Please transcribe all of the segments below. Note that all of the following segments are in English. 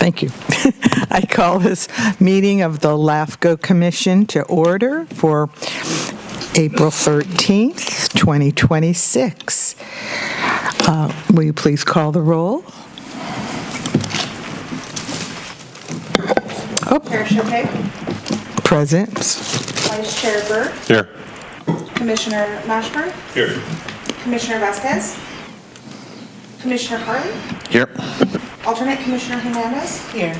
Thank you. I call this meeting of the LAFCO Commission to order for April 13th, 2026. Will you please call the roll? Chair Shopay. Present. Vice Chair Burr. Here. Commissioner Mashburn. Here. Commissioner Vasquez. Commissioner Harley. Here. Alternate Commissioner Hernandez. Here.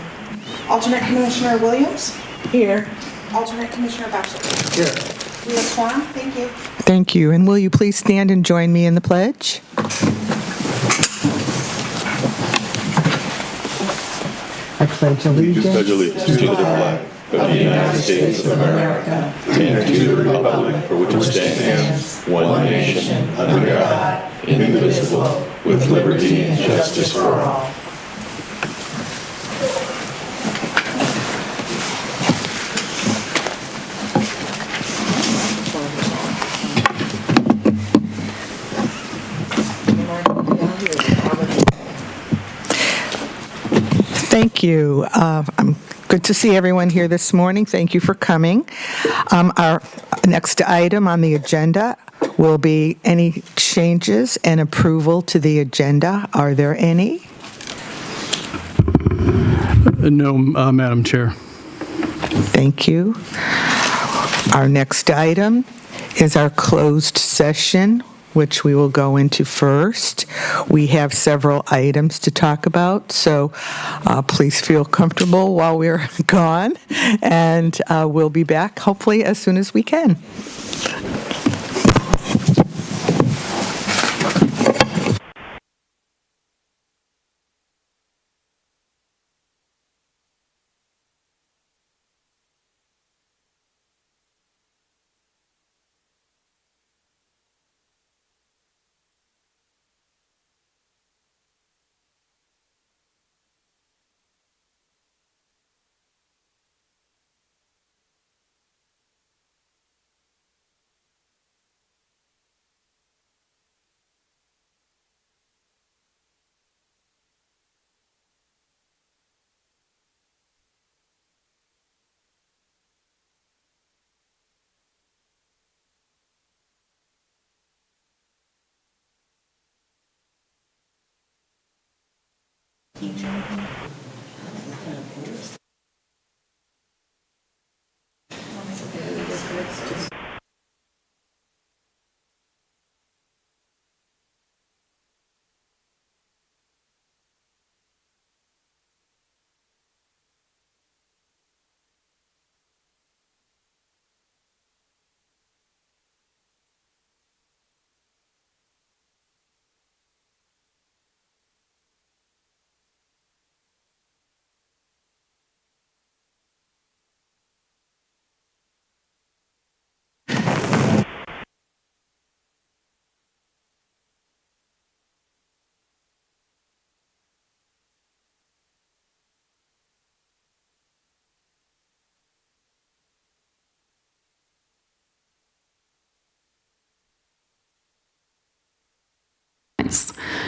Alternate Commissioner Williams. Here. Alternate Commissioner Batchelor. Here. We have quorum. Thank you. Thank you. And will you please stand and join me in the pledge? I pledge allegiance to the flag of the United States of America and to the republic for which it stands, one nation, under God, indivisible, with liberty and justice for all. Thank you. I'm good to see everyone here this morning. Thank you for coming. Our next item on the agenda will be any changes and approval to the agenda. Are there any? No, Madam Chair. Thank you. Our next item is our closed session, which we will go into first. We have several items to talk about, so please feel comfortable while we're gone, and we'll be back hopefully as soon as we can.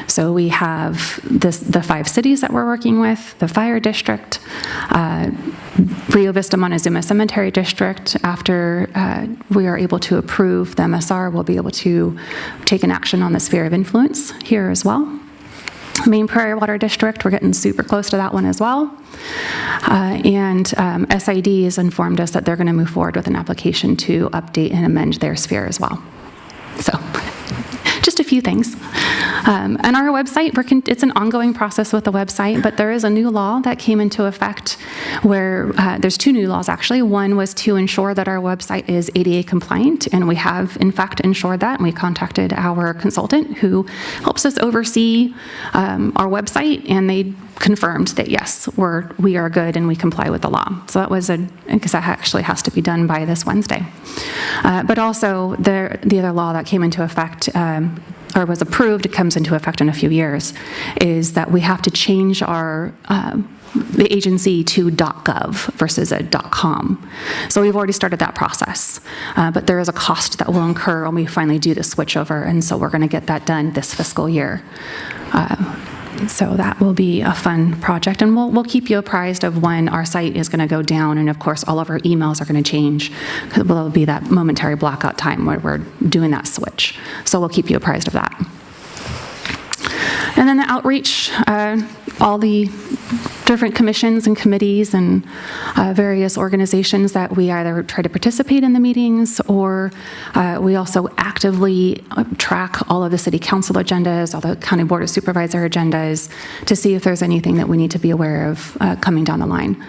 So we have the 5 cities that we're working with, the fire district, Rio Vista Montezuma Cemetery District. After we are able to approve the MSR, we'll be able to take an action on the sphere of influence here as well. Maine Prairie Water District, we're getting super close to that one as well. And SID has informed us that they're going to move forward with an application to update and amend their sphere as well. So just a few things. And our website, it's an ongoing process with the website, but there is a new law that came into effect where there's 2 new laws actually. One was to ensure that our website is ADA compliant, and we have in fact ensured that, and we contacted our consultant who helps us oversee our website, and they confirmed that yes, we are good and we comply with the law. So that was because that actually has to be done by this Wednesday. But also the other law that came into effect or was approved, it comes into effect in a few years, is that we have to change our the agency to .gov versus a .com. So we've already started that process, but there is a cost that will incur when we finally do the switch over, and so we're going to get that done this fiscal year. So that will be a fun project, and we'll keep you apprised of when our site is going to go down, and of course, all of our emails are going to change, because it will be that momentary blackout time where we're doing that switch. So we'll keep you apprised of that. And then the outreach, all the different commissions and committees and various organizations that we either try to participate in the meetings, or we also actively track all of the city council agendas, all the county board of supervisor agendas, to see if there's anything that we need to be aware of coming down the line.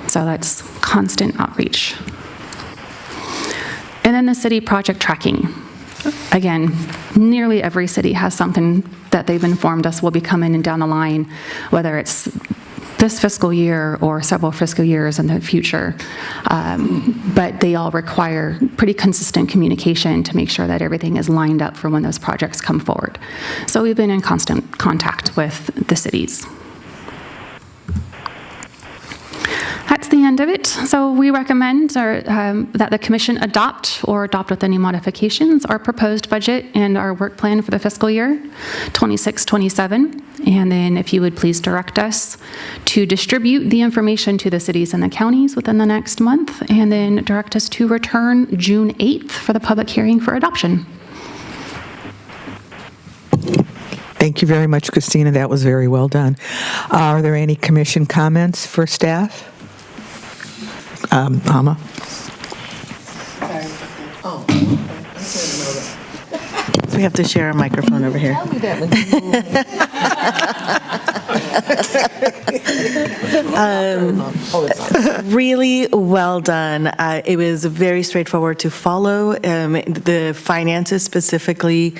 So that's constant outreach. And then the city project tracking. Again, nearly every city has something that they've informed us will be coming in down the line, whether it's this fiscal year or several fiscal years in the future. But they all require pretty consistent communication to make sure that everything is lined up for when those projects come forward. So we've been in constant contact with the cities. That's the end of it. So we recommend that the commission adopt with any modifications our proposed budget and our work plan for the fiscal year 26-27. And then if you would please direct us to distribute the information to the cities and the counties within the next month, and then direct us to return June 8th for the public hearing for adoption. Thank you very much, Christina. That was very well done. Are there any commission comments for staff? Alma? We have to share a microphone over here. Really well done. It was very straightforward to follow, the finances specifically,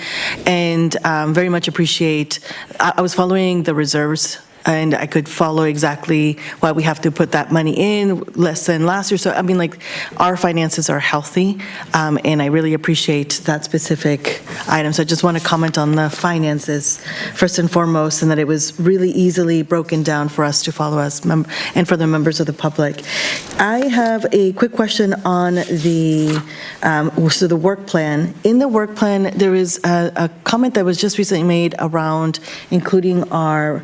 and very much appreciate. I was following the reserves, and I could follow exactly why we have to put that money in, less than last year. So, I mean, like, our finances are healthy, and I really appreciate that specific item. So I just want to comment on the finances first and foremost, and that it was really easily broken down for us to follow us and for the members of the public. I have a quick question on the work plan. In the work plan, there is a comment that was just recently made around including our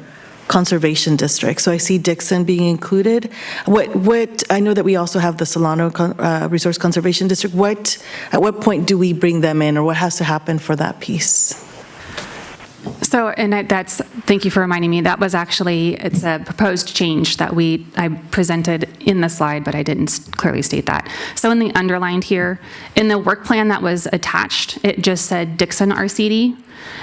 conservation district. So I see Dixon being included. What I know that we also have the Solano Resource Conservation District. At what point do we bring them in, or what has to happen for that piece? So, and thank you for reminding me, that was actually, it's a proposed change that I presented in the slide, but I didn't clearly state that. So in the underlined here, in the work plan that was attached, it just said Dixon RCD.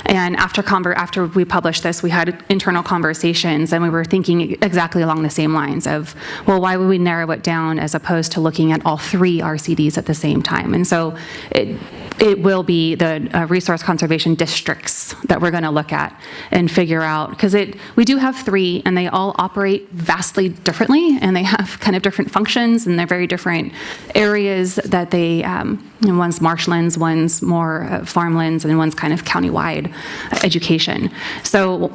And after we published this, we had internal conversations, and we were thinking exactly along the same lines of, well, why would we narrow it down as opposed to looking at all three RCDs at the same time? And so it will be the resource conservation districts that we're going to look at and figure out, because we do have three, and they all operate vastly differently, and they have kind of different functions, and they're very different areas that they, one's marshlands, one's more farmlands, and one's kind of countywide education. So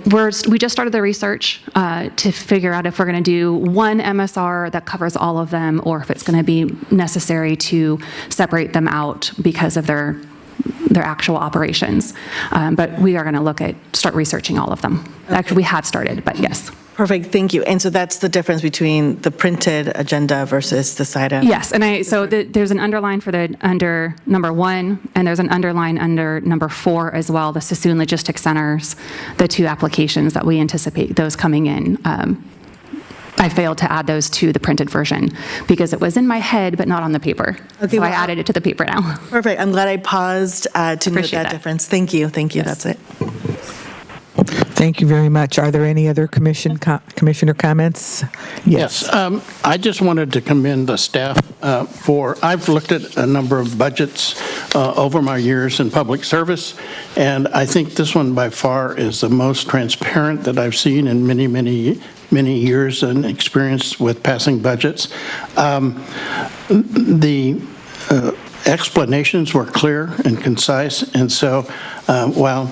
we just started the research to figure out if we're going to do one MSR that covers all of them, or if it's going to be necessary to separate them out because of their actual operations. But we are going to start researching all of them. Okay. Actually, we have started, but yes. Perfect, thank you. And so that's the difference between the printed agenda versus the side item? Yes, and there's an underline under number 1, and there's an underline under number 4 as well, the Sassoon Logistics Centers, the 2 applications that we anticipate those coming in. I failed to add those to the printed version because it was in my head but not on the paper. Okay, so I added it to the paper now. Perfect, I'm glad I paused to note that difference. Thank you, yes. That's it. Thank you very much. Are there any other commissioner comments? Yes. I just wanted to commend the staff I've looked at a number of budgets over my years in public service, and I think this one by far is the most transparent that I've seen in many, many, many years and experience with passing budgets. The explanations were clear and concise, and so while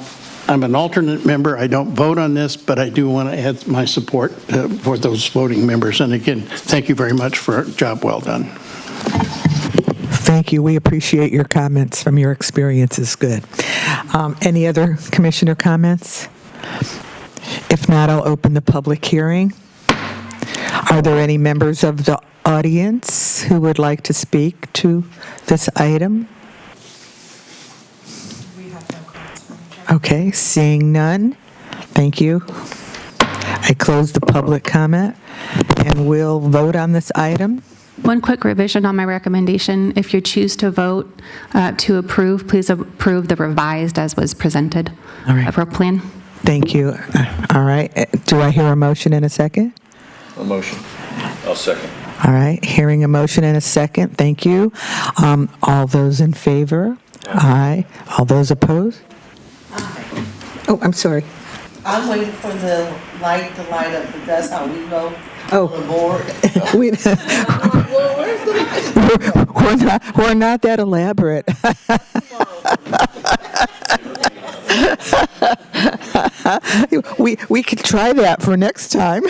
I'm an alternate member, I don't vote on this, but I do want to add my support for those voting members. And again, thank you very much for a job well done. Thank you. We appreciate your comments from your experiences. Good. Any other commissioner comments? If not, I'll open the public hearing. Are there any members of the audience who would like to speak to this item? Okay, seeing none, thank you. I close the public comment, and we'll vote on this item. One quick revision on my recommendation. If you choose to vote to approve, please approve the revised as was presented All right. work plan. Thank you. All right, do I hear a motion in a second? A motion. I'll second. All right, hearing a motion in a second, thank you. All those in favor? Aye. All those opposed? Oh, I'm sorry. I'm waiting for the light to light up, but that's how we go Oh. on the board. We- I'm like, well, where's the light? We're not that elaborate. We could try that for next time.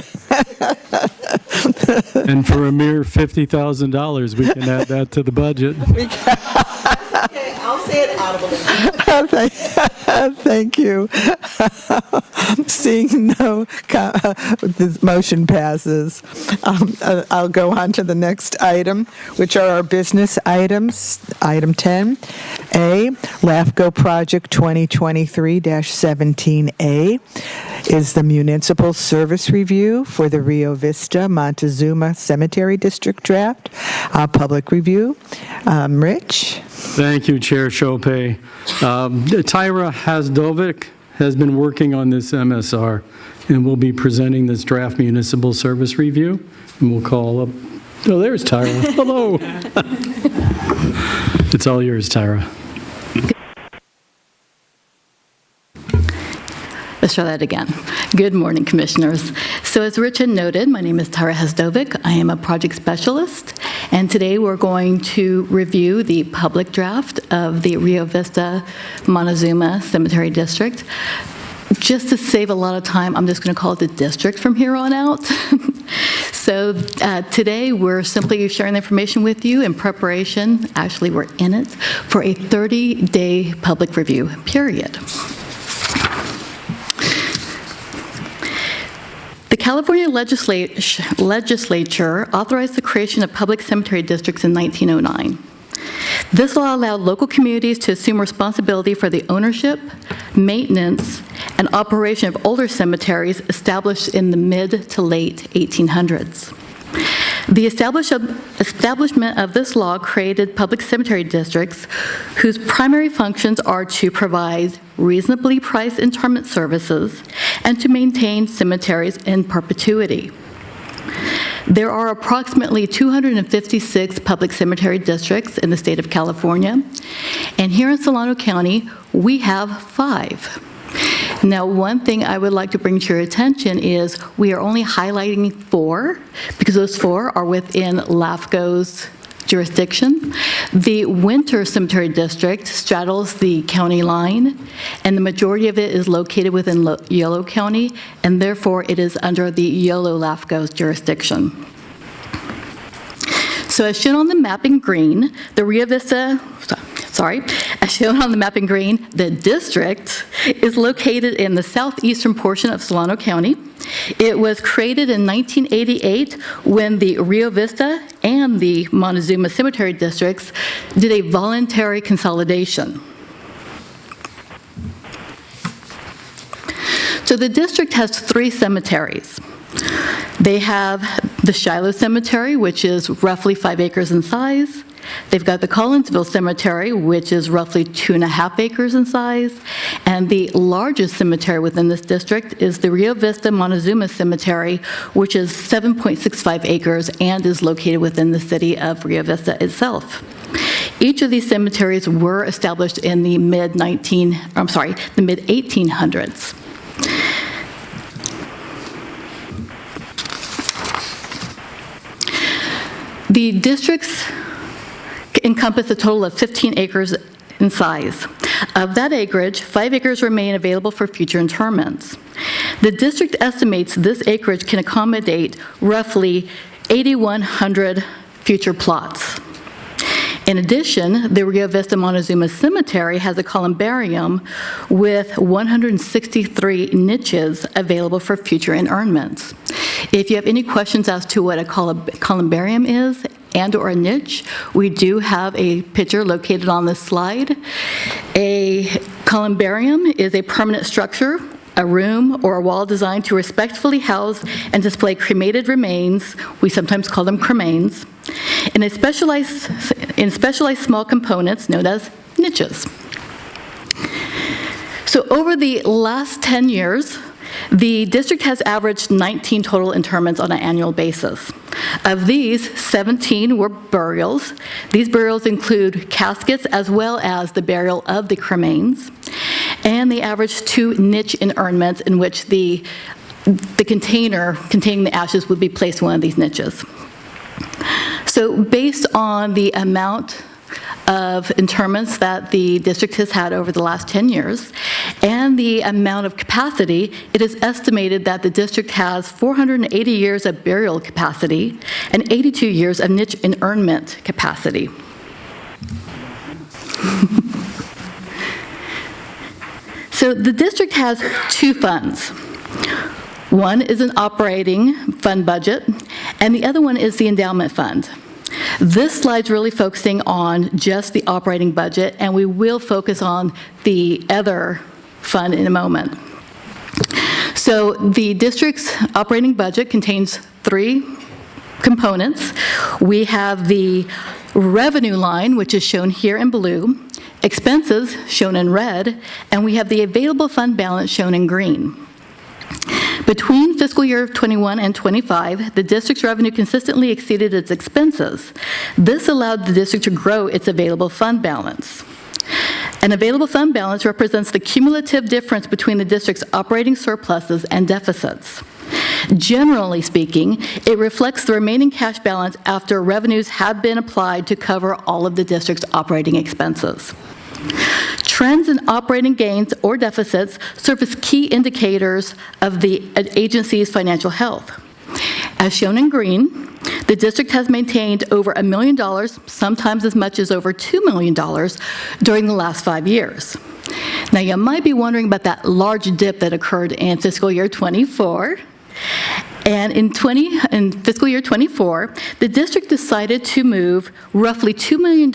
And for a mere $50,000, we can add that to the budget. Okay, I'll say it audibly. Thank you. Seeing no, this motion passes. I'll go on to the next item, which are our business items. Item 10A, LAFCO Project 2023-17A is the Municipal Service Review for the Rio Vista Montezuma Cemetery District Draft. Public review. Rich? Thank you, Chair Chopay. Tyra Hasdovic has been working on this MSR, and will be presenting this draft municipal service review. And we'll call up, oh, there's Tyra. Hello. It's all yours, Tyra. Let's try that again. Good morning, Commissioners. So as Richard noted, my name is Tyra Hasdovic. I am a project specialist, and today we're going to review the public draft of the Rio Vista Montezuma Cemetery District. Just to save a lot of time, I'm just going to call it the district from here on out. So today we're simply sharing the information with you in preparation, actually we're in it, for a 30-day public review period. The California legislature authorized the creation of public cemetery districts in 1909. This law allowed local communities to assume responsibility for the ownership, maintenance, and operation of older cemeteries established in the mid to late 1800s. The establishment of this law created public cemetery districts whose primary functions are to provide reasonably priced interment services and to maintain cemeteries in perpetuity. There are approximately 256 public cemetery districts in the state of California, and here in Solano County, we have 5. Now, one thing I would like to bring to your attention is we are only highlighting 4 because those 4 are within LAFCO's jurisdiction. The Winter Cemetery District straddles the county line, and the majority of it is located within Yolo County, and therefore it is under the Yolo LAFCO's jurisdiction. So as shown on the map in green, the Rio Vista, as shown on the map in green, the district is located in the southeastern portion of Solano County. It was created in 1988 when the Rio Vista and the Montezuma Cemetery districts did a voluntary consolidation. So the district has 3 cemeteries. They have the Shiloh Cemetery, which is roughly 5 acres in size. They've got the Collinsville Cemetery, which is roughly 2.5 acres in size. And the largest cemetery within this district is the Rio Vista Montezuma Cemetery, which is 7.65 acres and is located within the city of Rio Vista itself. Each of these cemeteries were established in the mid-1800s. The districts encompass a total of 15 acres in size. Of that acreage, 5 acres remain available for future interments. The district estimates this acreage can accommodate roughly 8,100 future plots. In addition, the Rio Vista Montezuma Cemetery has a columbarium with 163 niches available for future interments. If you have any questions as to what a columbarium is and/or a niche, we do have a picture located on this slide. A columbarium is a permanent structure, a room or a wall designed to respectfully house and display cremated remains, we sometimes call them cremains, in specialized small components known as niches. So over the last 10 years, the district has averaged 19 total interments on an annual basis. Of these, 17 were burials. These burials include caskets as well as the burial of the cremains. And they averaged 2 niche interments in which the container containing the ashes would be placed in one of these niches. So based on the amount of interments that the district has had over the last 10 years and the amount of capacity, it is estimated that the district has 480 years of burial capacity and 82 years of niche interment capacity. So the district has 2 funds. One is an operating fund budget, and the other one is the endowment fund. This slide's really focusing on just the operating budget, and we will focus on the other fund in a moment. So the district's operating budget contains 3 components. We have the revenue line, which is shown here in blue, expenses shown in red, and we have the available fund balance shown in green. Between fiscal year 21 and 25, the district's revenue consistently exceeded its expenses. This allowed the district to grow its available fund balance. An available fund balance represents the cumulative difference between the district's operating surpluses and deficits. Generally speaking, it reflects the remaining cash balance after revenues have been applied to cover all of the district's operating expenses. Trends in operating gains or deficits serve as key indicators of the agency's financial health. As shown in green, the district has maintained over $1 million, sometimes as much as over $2 million, during the last 5 years. Now, you might be wondering about that large dip that occurred in fiscal year 24. And in fiscal year 24, the district decided to move roughly $2 million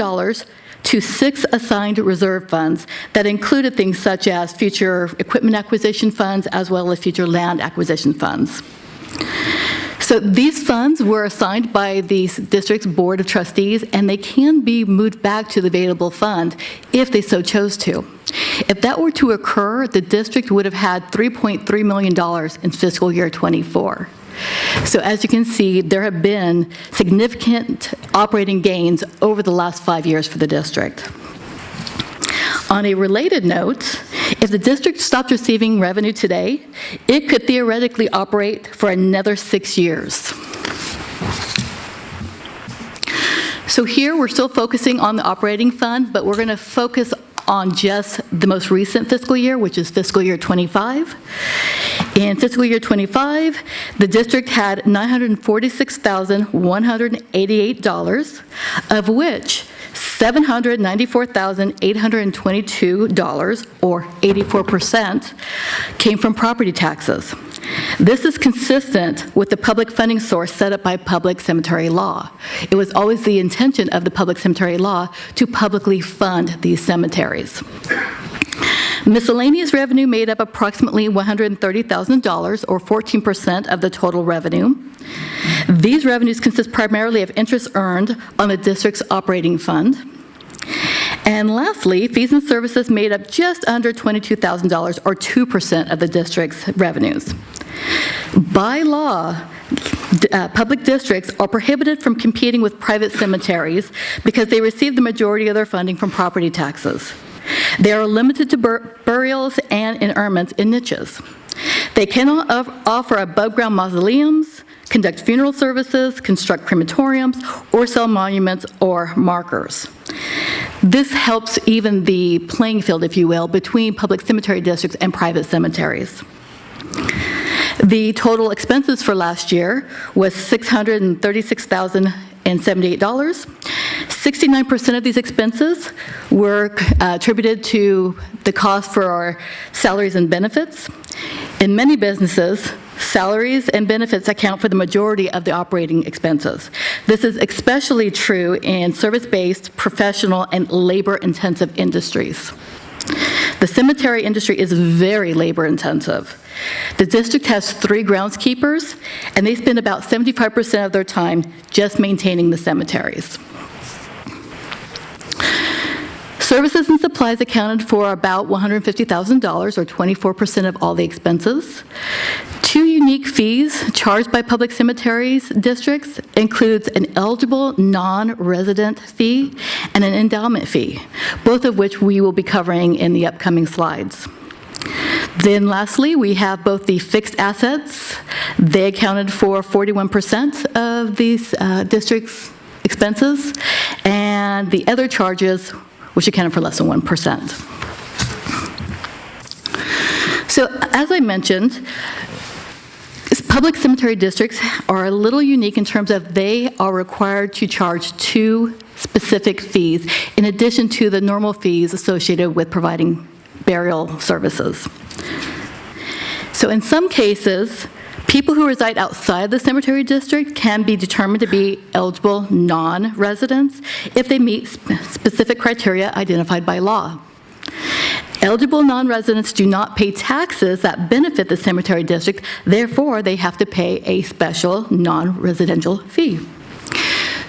to 6 assigned reserve funds that included things such as future equipment acquisition funds as well as future land acquisition funds. So these funds were assigned by the district's board of trustees, and they can be moved back to the available fund if they so chose to. If that were to occur, the district would have had $3.3 million in fiscal year 24. So as you can see, there have been significant operating gains over the last 5 years for the district. On a related note, if the district stopped receiving revenue today, it could theoretically operate for another 6 years. So here we're still focusing on the operating fund, but we're going to focus on just the most recent fiscal year, which is fiscal year 25. In fiscal year 25, the district had $946,188, of which $794,822, or 84%, came from property taxes. This is consistent with the public funding source set up by public cemetery law. It was always the intention of the public cemetery law to publicly fund these cemeteries. Miscellaneous revenue made up approximately $130,000, or 14% of the total revenue. These revenues consist primarily of interest earned on the district's operating fund. And lastly, fees and services made up just under $22,000, or 2% of the district's revenues. By law, public districts are prohibited from competing with private cemeteries because they receive the majority of their funding from property taxes. They are limited to burials and interments in niches. They cannot offer above-ground mausoleums, conduct funeral services, construct crematoriums, or sell monuments or markers. This helps even the playing field, if you will, between public cemetery districts and private cemeteries. The total expenses for last year was $636,078. 69% of these expenses were attributed to the cost for our salaries and benefits. In many businesses, salaries and benefits account for the majority of the operating expenses. This is especially true in service-based, professional, and labor-intensive industries. The cemetery industry is very labor-intensive. The district has 3 groundskeepers, and they spend about 75% of their time just maintaining the cemeteries. Services and supplies accounted for about $150,000, or 24% of all the expenses. 2 unique fees charged by public cemeteries districts includes an eligible non-resident fee and an endowment fee, both of which we will be covering in the upcoming slides. Then lastly, we have both the fixed assets. They accounted for 41% of these districts' expenses, and the other charges, which accounted for less than 1%. So as I mentioned, public cemetery districts are a little unique in terms of they are required to charge 2 specific fees in addition to the normal fees associated with providing burial services. So in some cases, people who reside outside the cemetery district can be determined to be eligible non-residents if they meet specific criteria identified by law. Eligible non-residents do not pay taxes that benefit the cemetery district, therefore they have to pay a special non-residential fee.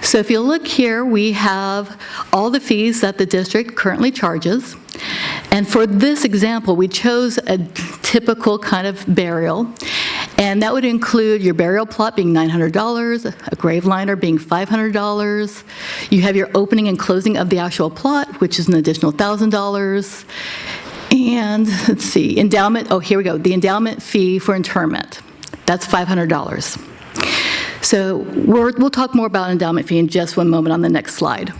So if you look here, we have all the fees that the district currently charges. And for this example, we chose a typical kind of burial. And that would include your burial plot being $900, a grave liner being $500. You have your opening and closing of the actual plot, which is an additional $1,000. And let's see, endowment, oh, here we go. The endowment fee for interment, that's $500. So we'll talk more about endowment fee in just one moment on the next slide.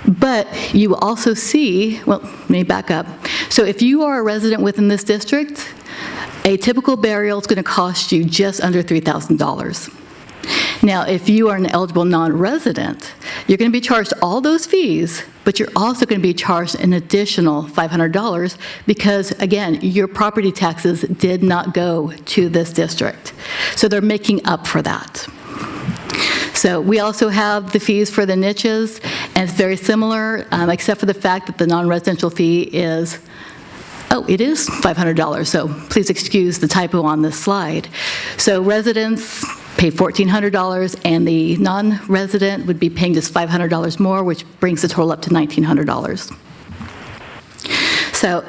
But you will also see, well, let me back up. So if you are a resident within this district, a typical burial is going to cost you just under $3,000. Now, if you are an eligible non-resident, you're going to be charged all those fees, but you're also going to be charged an additional $500 because, again, your property taxes did not go to this district. So they're making up for that. So we also have the fees for the niches, and it's very similar, except for the fact that the non-residential fee is, it is $500, so please excuse the typo on this slide. So residents pay $1,400, and the non-resident would be paying just $500 more, which brings the total up to $1,900. So,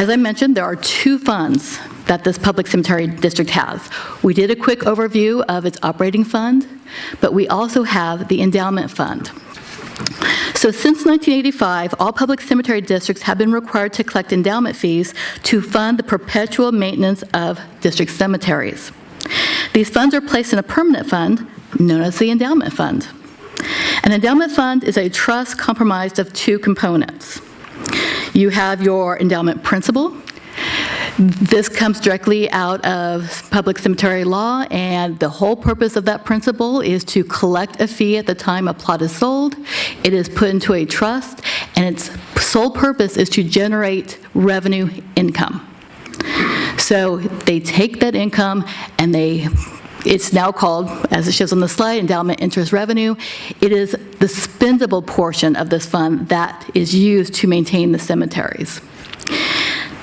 as I mentioned, there are 2 funds that this public cemetery district has. We did a quick overview of its operating fund, but we also have the endowment fund. So since 1985, all public cemetery districts have been required to collect endowment fees to fund the perpetual maintenance of district cemeteries. These funds are placed in a permanent fund known as the endowment fund. An endowment fund is a trust comprised of 2 components. You have your endowment principal. This comes directly out of public cemetery law, and the whole purpose of that principle is to collect a fee at the time a plot is sold. It is put into a trust, and its sole purpose is to generate revenue income. So they take that income and it's now called, as it shows on the slide, endowment interest revenue. It is the spendable portion of this fund that is used to maintain the cemeteries.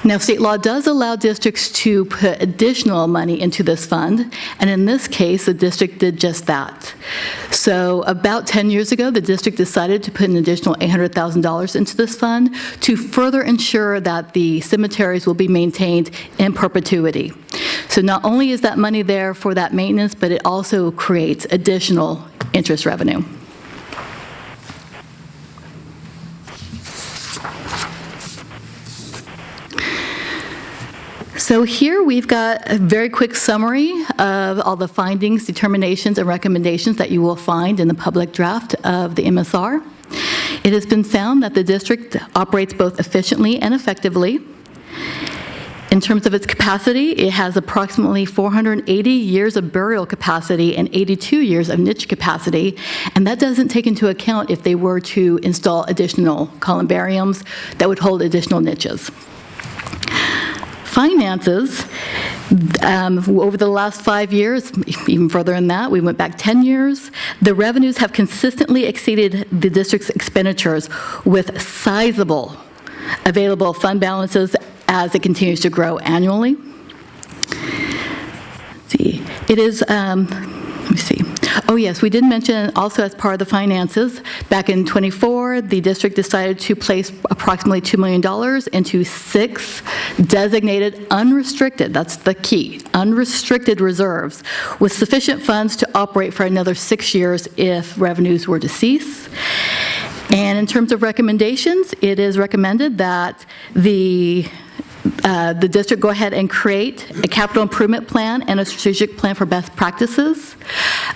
Now, state law does allow districts to put additional money into this fund, and in this case, the district did just that. So about 10 years ago, the district decided to put an additional $800,000 into this fund to further ensure that the cemeteries will be maintained in perpetuity. So not only is that money there for that maintenance, but it also creates additional interest revenue. So here we've got a very quick summary of all the findings, determinations, and recommendations that you will find in the public draft of the MSR. It has been found that the district operates both efficiently and effectively. In terms of its capacity, it has approximately 480 years of burial capacity and 82 years of niche capacity, and that doesn't take into account if they were to install additional columbariums that would hold additional niches. Finances, over the last 5 years, even further than that, we went back 10 years, the revenues have consistently exceeded the district's expenditures with sizable available fund balances as it continues to grow annually. Let's see, it is, let me see. Oh yes, we did mention also as part of the finances, back in '24, the district decided to place approximately $2 million into 6 designated unrestricted, that's the key, unrestricted reserves with sufficient funds to operate for another 6 years if revenues were to cease. And in terms of recommendations, it is recommended that the district go ahead and create a capital improvement plan and a strategic plan for best practices.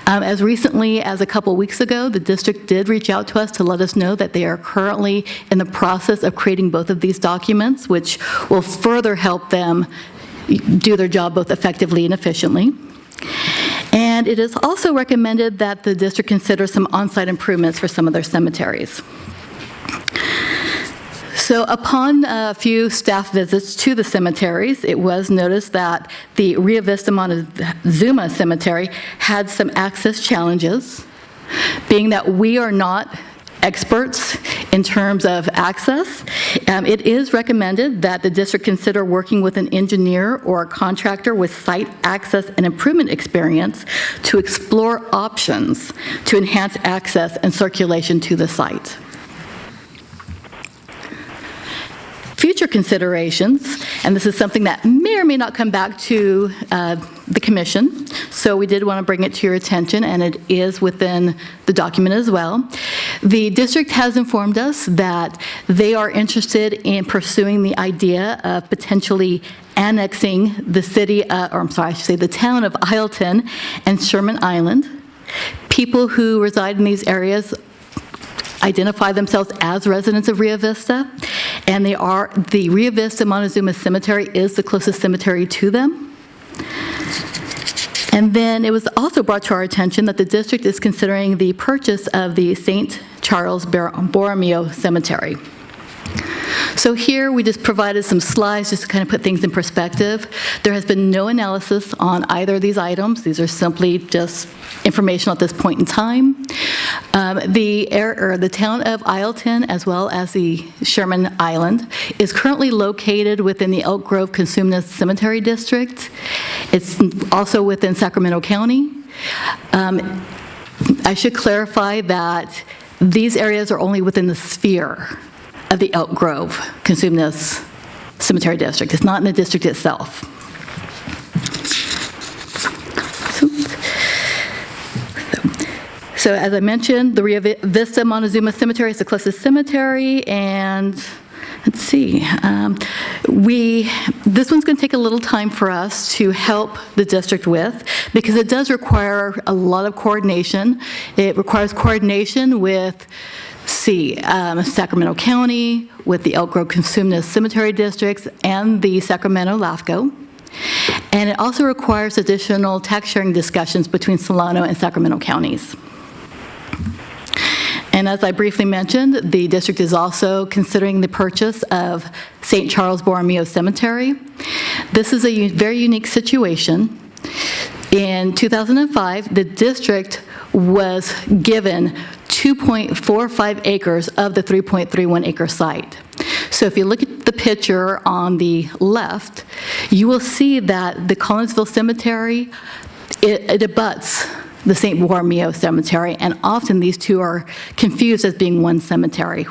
As recently as a couple weeks ago, the district did reach out to us to let us know that they are currently in the process of creating both of these documents, which will further help them do their job both effectively and efficiently. And it is also recommended that the district consider some on-site improvements for some of their cemeteries. So upon a few staff visits to the cemeteries, it was noticed that the Rio Vista Montezuma Cemetery had some access challenges, being that we are not experts in terms of access. It is recommended that the district consider working with an engineer or a contractor with site access and improvement experience to explore options to enhance access and circulation to the site. Future considerations, and this is something that may or may not come back to the commission, so we did want to bring it to your attention, and it is within the document as well. The district has informed us that they are interested in pursuing the idea of potentially annexing the city, I should say the town of Ileton and Sherman Island. People who reside in these areas identify themselves as residents of Rio Vista, and the Rio Vista Montezuma Cemetery is the closest cemetery to them. And then it was also brought to our attention that the district is considering the purchase of the St. Charles Borromeo Cemetery. So here we just provided some slides just to kind of put things in perspective. There has been no analysis on either of these items. These are simply just information at this point in time. The town of Ileton, as well as the Sherman Island, is currently located within the Elk Grove Consumnes Cemetery District. It's also within Sacramento County. I should clarify that these areas are only within the sphere of the Elk Grove Consumnes Cemetery District. It's not in the district itself. So as I mentioned, the Rio Vista Montezuma Cemetery is the closest cemetery, and let's see, this one's going to take a little time for us to help the district with, because it does require a lot of coordination. It requires coordination with Sacramento County, with the Elk Grove Consumnes Cemetery Districts, and the Solano LAFCO. And it also requires additional tax sharing discussions between Solano and Sacramento counties. And as I briefly mentioned, the district is also considering the purchase of St. Charles Borromeo Cemetery. This is a very unique situation. In 2005, the district was given 2.45 acres of the 3.31 acre site. So if you look at the picture on the left, you will see that the Collinsville Cemetery, it abuts the St. Borromeo Cemetery, and often these two are confused as being one cemetery.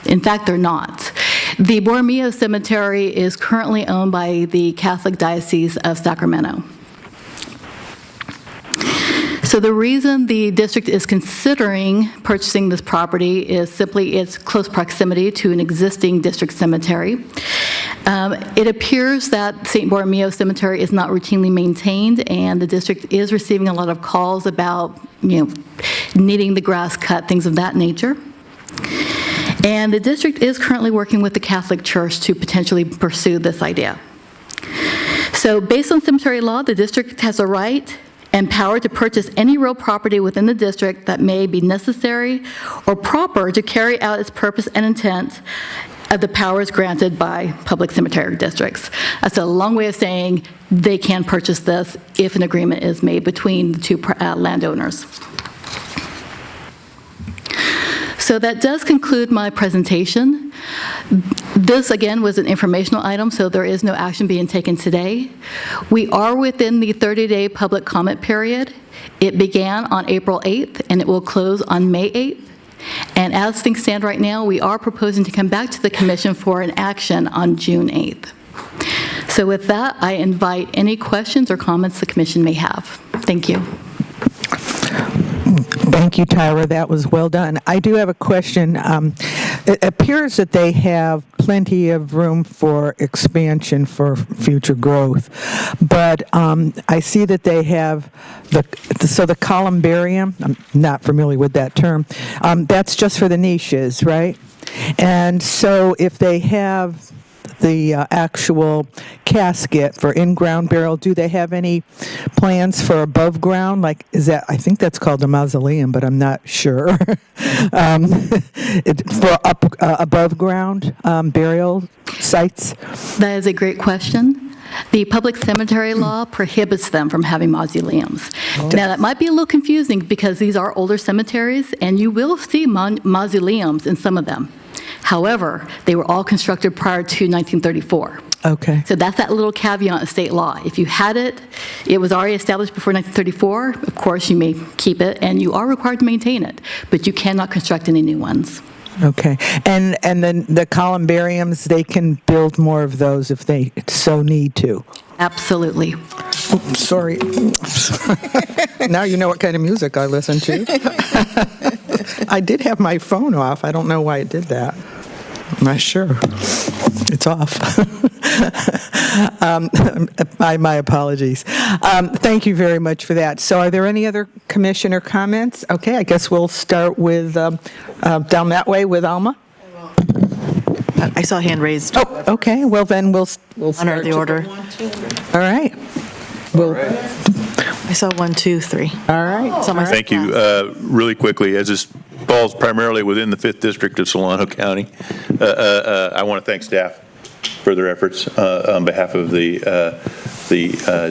In fact, they're not. The Borromeo Cemetery is currently owned by the Catholic Diocese of Sacramento. So the reason the district is considering purchasing this property is simply its close proximity to an existing district cemetery. It appears that St. Borromeo Cemetery is not routinely maintained, and the district is receiving a lot of calls about, needing the grass cut, things of that nature. And the district is currently working with the Catholic Church to potentially pursue this idea. So based on cemetery law, the district has a right and power to purchase any real property within the district that may be necessary or proper to carry out its purpose and intent of the powers granted by public cemetery districts. That's a long way of saying they can purchase this if an agreement is made between the two landowners. So that does conclude my presentation. This, again, was an informational item, so there is no action being taken today. We are within the 30-day public comment period. It began on April 8th, and it will close on May 8th. And as things stand right now, we are proposing to come back to the commission for an action on June 8th. So with that, I invite any questions or comments the commission may have. Thank you. Thank you, Tyra. That was well done. I do have a question. It appears that they have plenty of room for expansion for future growth, but I see that they have the columbarium. I'm not familiar with that term. That's just for the niches, right? And so if they have the actual casket for in-ground burial, do they have any plans for above ground? Like, is that, I think that's called a mausoleum, but I'm not sure. For above ground burial sites? That is a great question. The public cemetery law prohibits them from having mausoleums. Now, that might be a little confusing because these are older cemeteries, and you will see mausoleums in some of them. However, they were all constructed prior to 1934. Okay. So that's that little caveat in state law. If you had it, it was already established before 1934, of course you may keep it, and you are required to maintain it, but you cannot construct any new ones. Okay. And then the columbariums, they can build more of those if they so need to. Absolutely. Oops, sorry. Now you know what kind of music I listen to. I did have my phone off. I don't know why it did that. I'm not sure. It's off. My apologies. Thank you very much for that. So are there any other commissioner comments? Okay, I guess we'll start with down that way with Alma. I saw a hand raised. Oh, okay. Well, then we'll Honor start the order. All right. I saw 1, 2, 3. All right. It's on my Thank you. Really quickly, as this falls primarily within the 5th District of Solano County, I want to thank staff for their efforts on behalf of the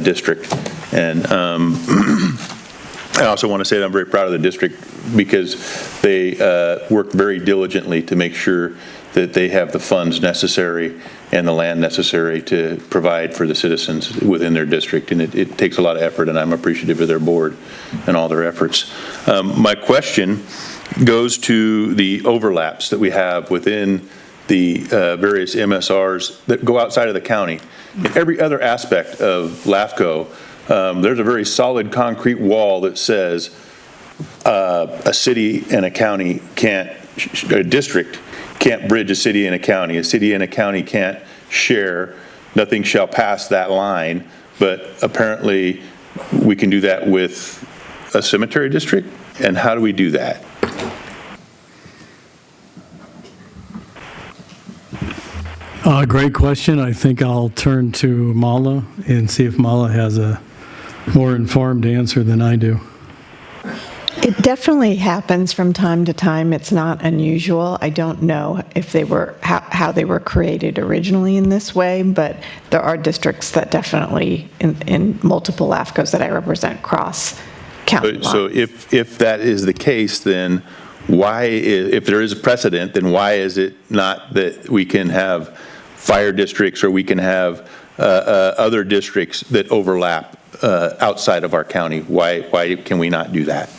district. And I also want to say that I'm very proud of the district because they work very diligently to make sure that they have the funds necessary and the land necessary to provide for the citizens within their district. And it takes a lot of effort, and I'm appreciative of their board and all their efforts. My question goes to the overlaps that we have within the various MSRs that go outside of the county. In every other aspect of LAFCO, there's a very solid concrete wall that says a city and a county can't, a district can't bridge a city and a county. A city and a county can't share. Nothing shall pass that line. But apparently, we can do that with a cemetery district. And how do we do that? Great question. I think I'll turn to Mala and see if Mala has a more informed answer than I do. It definitely happens from time to time. It's not unusual. I don't know if they were how they were created originally in this way, but there are districts that definitely, in multiple LAFCOs that I represent, cross county lines. So if that is the case, then why, if there is a precedent, then why is it not that we can have fire districts or we can have other districts that overlap outside of our county? Why can we not do that?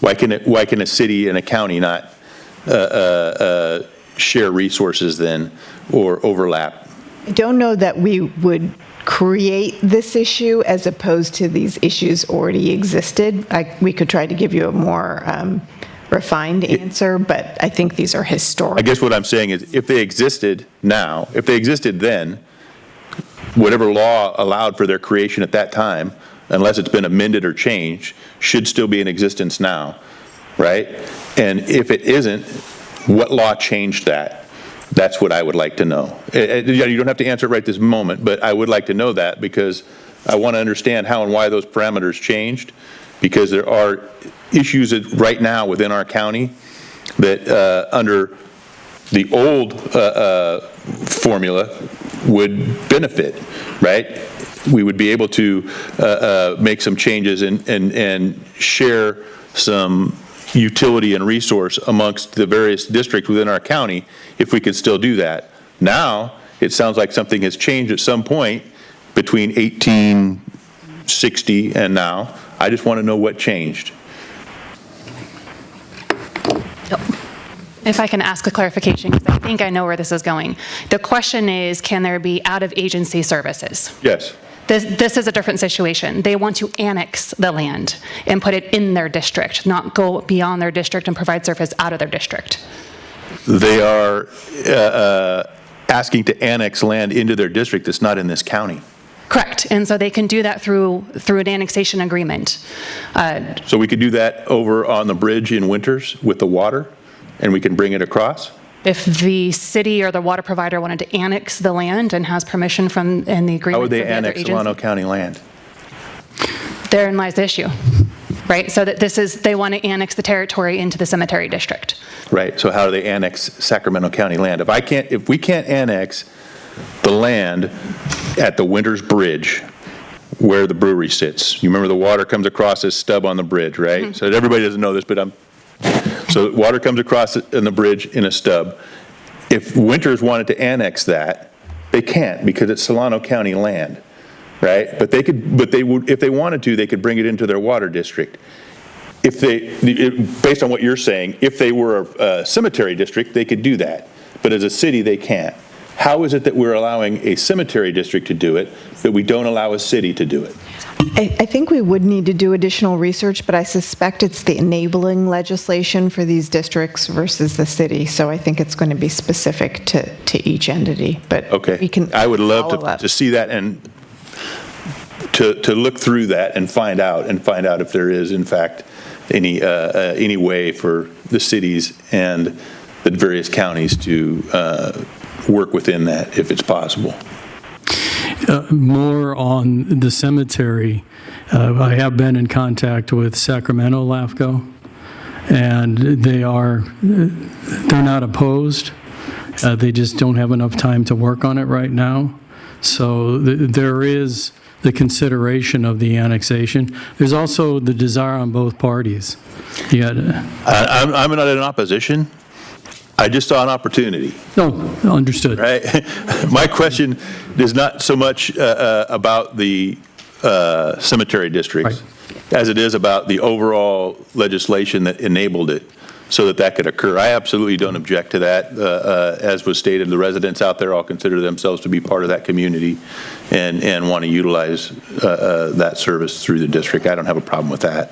Why can a city and a county not share resources then or overlap? I don't know that we would create this issue as opposed to these issues already existed. We could try to give you a more refined answer, but I think these are historic. I guess what I'm saying is if they existed now, if they existed then, whatever law allowed for their creation at that time, unless it's been amended or changed, should still be in existence now, right? And if it isn't, what law changed that? That's what I would like to know. You don't have to answer it right this moment, but I would like to know that because I want to understand how and why those parameters changed, because there are issues right now within our county that under the old formula would benefit, right? We would be able to make some changes and share some utility and resource amongst the various districts within our county if we could still do that. Now, it sounds like something has changed at some point between 1860 and now. I just want to know what changed. If I can ask a clarification, because I think I know where this is going. The question is, can there be out-of-agency services? Yes. This is a different situation. They want to annex the land and put it in their district, not go beyond their district and provide service out of their district. They are asking to annex land into their district that's not in this county. Correct. And so they can do that through an annexation agreement. So we could do that over on the bridge in Winters with the water, and we can bring it across? If the city or the water provider wanted to annex the land and has permission from, and the agreement. How would they from the other annex agency, Solano County land? Therein lies the issue, right? So that they want to annex the territory into the cemetery district. Right, so how do they annex Sacramento County land? If we can't annex the land at the Winters Bridge where the brewery sits, you remember the water comes across this stub on the bridge, right? Mm-hmm. So everybody doesn't know this, but so water comes across in the bridge in a stub. If Winters wanted to annex that, they can't because it's Solano County land, right? But they would, if they wanted to, they could bring it into their water district. Based on what you're saying, if they were a cemetery district, they could do that. But as a city, they can't. How is it that we're allowing a cemetery district to do it, but we don't allow a city to do it? I think we would need to do additional research, but I suspect it's the enabling legislation for these districts versus the city. So I think it's going to be specific to each entity. But okay, we can. I would love to see that and to look through that and find out if there is in fact any way for the cities and the various counties to work within that if it's possible. More on the cemetery, I have been in contact with Sacramento LAFCO, and they're not opposed. They just don't have enough time to work on it right now. So there is the consideration of the annexation. There's also the desire on both parties. I'm not in opposition. I just saw an opportunity. No, understood. Right. My question is not so much about the cemetery districts as it is about the overall legislation that enabled it so that could occur. I absolutely don't object to that. As was stated, the residents out there all consider themselves to be part of that community and want to utilize that service through the district. I don't have a problem with that.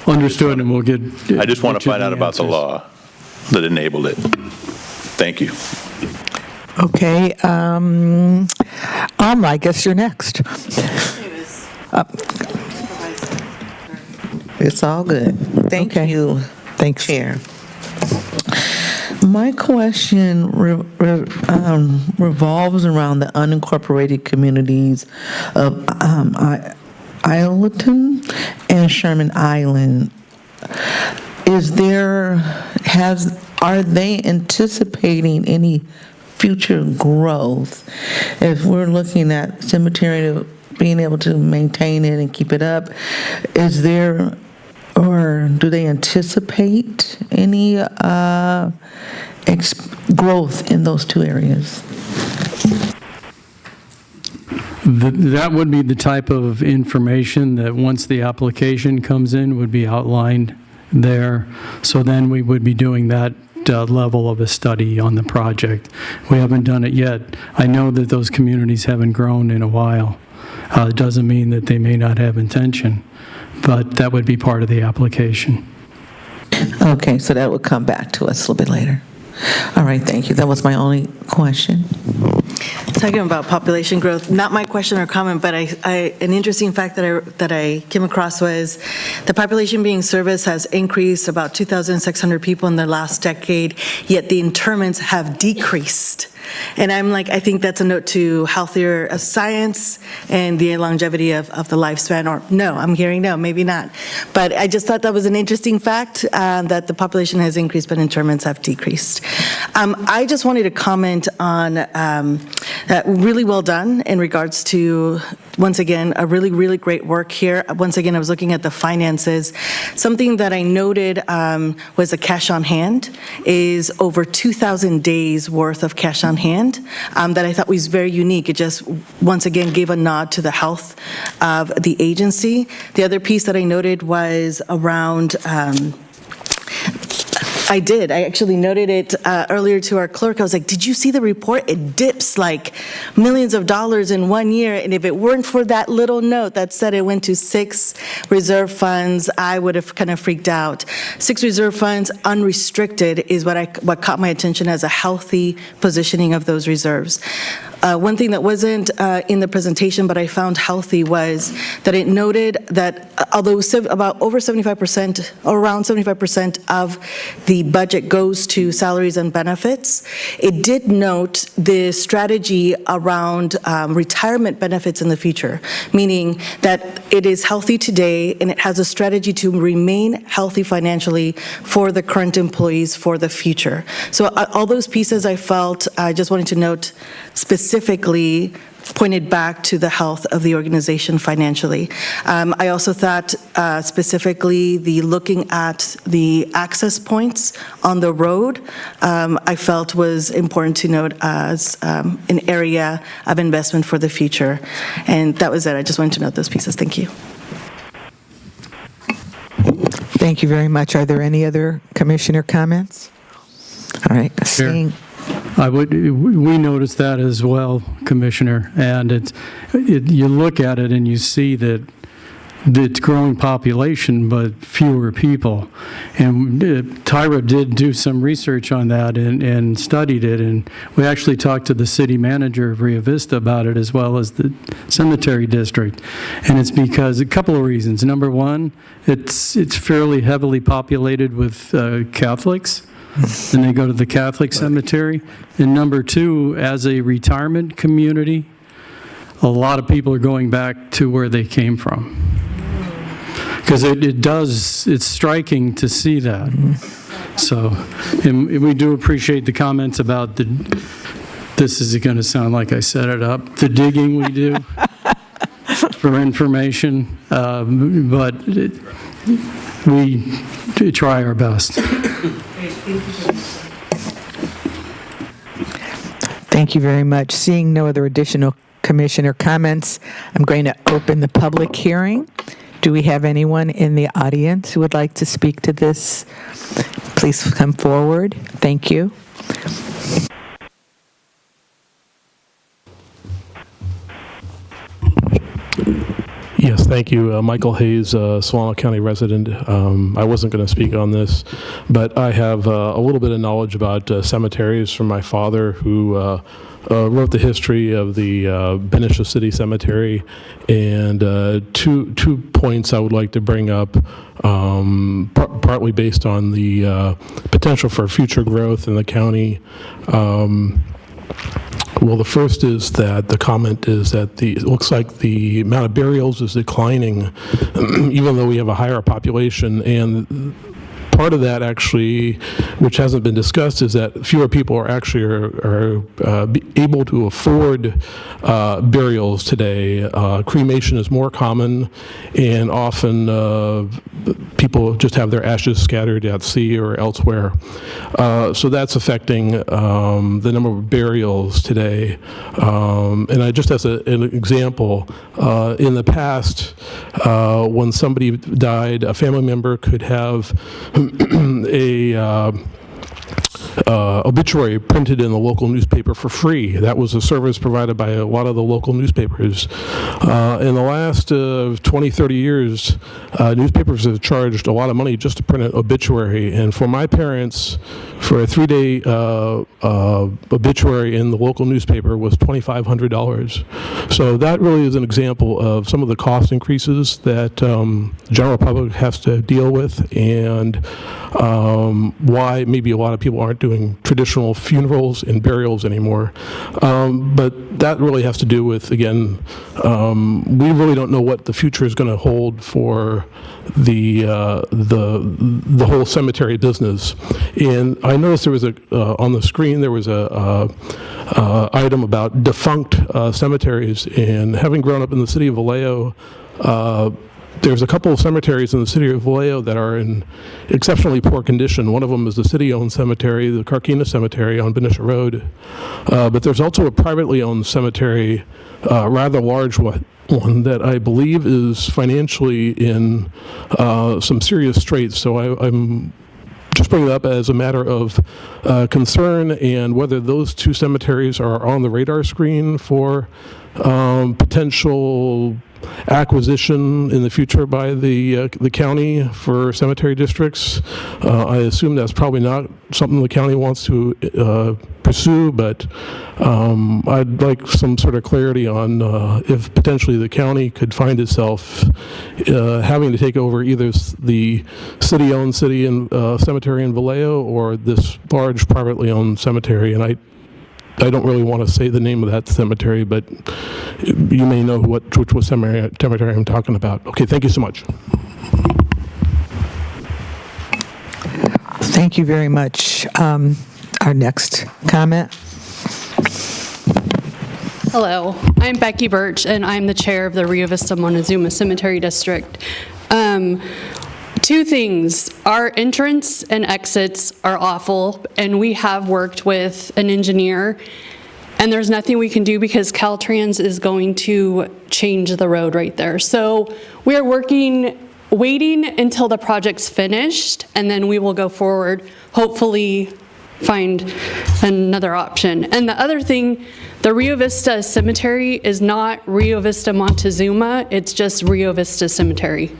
Understood, and we'll get. I just want to find out about the law that enabled it. Thank you. Okay, I guess you're next. It's all good. Thank you. Thanks. Chair. My question revolves around the unincorporated communities of Isleton and Sherman Island. Are they anticipating any future growth? If we're looking at cemetery being able to maintain it and keep it up, or do they anticipate any growth in those two areas? That would be the type of information that once the application comes in would be outlined there. So then we would be doing that level of a study on the project. We haven't done it yet. I know that those communities haven't grown in a while. It doesn't mean that they may not have intention, but that would be part of the application. Okay, so that would come back to us a little bit later. All right, thank you. That was my only question. Talking about population growth, not my question or comment, but an interesting fact that I came across was the population being serviced has increased about 2,600 people in the last decade, yet the internments have decreased. And I'm like, I think that's a note to healthier science and the longevity of the lifespan, or no, I'm hearing no, maybe not. But I just thought that was an interesting fact, that the population has increased, but internments have decreased. I just wanted to comment on that really well done in regards to, once again, a really, really great work here. Once again, I was looking at the finances. Something that I noted was the cash on hand is over 2,000 days worth of cash on hand that I thought was very unique. It just, once again, gave a nod to the health of the agency. The other piece that I noted was around I actually noted it earlier to our clerk. I was like, did you see the report? It dips like millions of dollars in 1 year, and if it weren't for that little note that said it went to 6 reserve funds, I would have kind of freaked out. 6 reserve funds, unrestricted, is what caught my attention as a healthy positioning of those reserves. One thing that wasn't in the presentation, but I found healthy, was that it noted that although about over 75%, or around 75% of the budget goes to salaries and benefits, it did note the strategy around retirement benefits in the future, meaning that it is healthy today and it has a strategy to remain healthy financially for the current employees for the future. So all those pieces I felt, I just wanted to note specifically pointed back to the health of the organization financially. I also thought specifically the looking at the access points on the road, I felt was important to note as an area of investment for the future. And that was it. I just wanted to note those pieces. Thank you. Thank you very much. Are there any other commissioner comments? All right. Seeing. We noticed that as well, Commissioner, and you look at it and you see that it's growing population, but fewer people. And Tyra did do some research on that and studied it, and we actually talked to the city manager of Rio Vista about it, as well as the cemetery district. And it's because a couple of reasons. Number one, it's fairly heavily populated with Catholics, and they go to the Catholic cemetery. And number two, as a retirement community, a lot of people are going back to where they came from. Because it's striking to see that. So, and we do appreciate the comments about this is going to sound like I set it up, the digging we do for information, but we try our best. Thank you very much. Seeing no other additional commissioner comments, I'm going to open the public hearing. Do we have anyone in the audience who would like to speak to this? Please come forward. Thank you. Yes, thank you. Michael Hayes, Solano County resident. I wasn't going to speak on this, but I have a little bit of knowledge about cemeteries from my father, who wrote the history of the Benicia City Cemetery. And two points I would like to bring up, partly based on the potential for future growth in the county. Well, the first is that the comment is that it looks like the amount of burials is declining, even though we have a higher population. And part of that, actually, which hasn't been discussed, is that fewer people are actually able to afford burials today. Cremation is more common, and often people just have their ashes scattered at sea or elsewhere. So that's affecting the number of burials today. And I just as an example, in the past, when somebody died, a family member could have obituary printed in the local newspaper for free. That was a service provided by a lot of the local newspapers. In the last 20, 30 years, newspapers have charged a lot of money just to print an obituary. And for my parents, for a 3-day obituary in the local newspaper was $2,500. So that really is an example of some of the cost increases that the general public has to deal with, and why maybe a lot of people aren't doing traditional funerals and burials anymore. But that really has to do with, again, we really don't know what the future is going to hold for the whole cemetery business. And I noticed there was on the screen there was a item about defunct cemeteries. And having grown up in the city of Vallejo, there's a couple of cemeteries in the city of Vallejo that are in exceptionally poor condition. One of them is the city-owned cemetery, the Carquina Cemetery on Benicia Road. But there's also a privately owned cemetery, rather large one that I believe is financially in some serious straits. So I'm just bringing it up as a matter of concern, and whether those two cemeteries are on the radar screen for potential acquisition in the future by the county for cemetery districts. I assume that's probably not something the county wants to pursue, but I'd like some sort of clarity on if potentially the county could find itself having to take over either the city-owned cemetery in Vallejo or this large privately owned cemetery. And I don't really want to say the name of that cemetery, but you may know which cemetery I'm talking about. Okay, thank you so much. Thank you very much. Our next comment. Hello, I'm Becky Birch, and I'm the chair of the Rio Vista Montezuma Cemetery District. Two things. Our entrance and exits are awful, and we have worked with an engineer, and there's nothing we can do because Caltrans is going to change the road right there. So we are waiting until the project's finished, and then we will go forward, hopefully find another option. And the other thing, the Rio Vista Cemetery is not Rio Vista Montezuma, it's just Rio Vista Cemetery.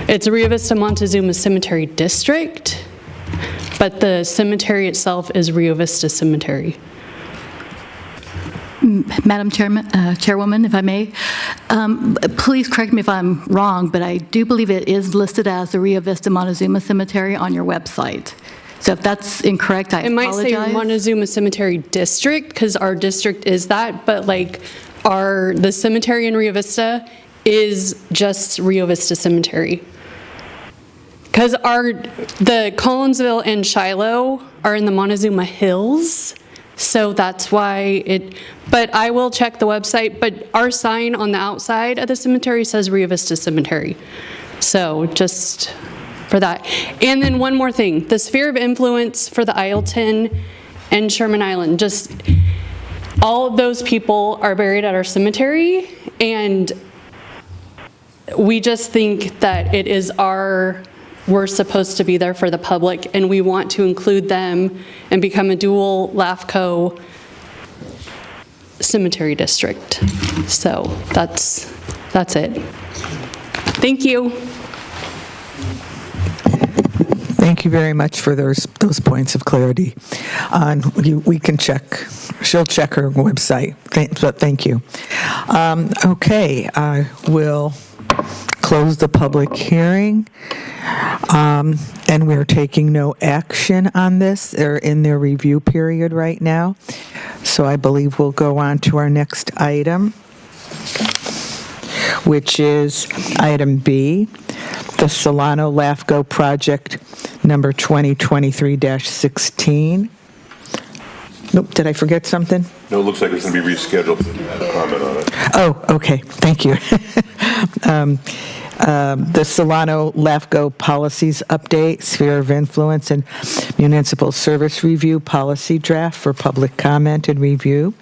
It's Rio Vista Montezuma Cemetery District, but the cemetery itself is Rio Vista Cemetery. Madam Chairwoman, if I may, please correct me if I'm wrong, but I do believe it is listed as the Rio Vista Montezuma Cemetery on your website. So if that's incorrect, I apologize. It might say Montezuma Cemetery District because our district is that, but like the cemetery in Rio Vista is just Rio Vista Cemetery. Because the Collinsville and Shiloh are in the Montezuma Hills, so that's why but I will check the website, but our sign on the outside of the cemetery says Rio Vista Cemetery. So just for that. And then one more thing, the sphere of influence for the Isleton and Sherman Island, just all of those people are buried at our cemetery, and we just think that we're supposed to be there for the public, and we want to include them and become a dual LAFCO cemetery district. So that's it. Thank you. Thank you very much for those points of clarity. We can check. She'll check her website. But thank you. Okay, I will close the public hearing. And we're taking no action on this. They're in their review period right now. So I believe we'll go on to our next item, which is item B, the Solano LAFCO project number 2023-16. Nope, did I forget something? No, it looks like it's going to be rescheduled. You have a comment on it. Oh, okay, thank you. the Solano LAFCO policies update, sphere of influence, and municipal service review policy draft for public comment and review.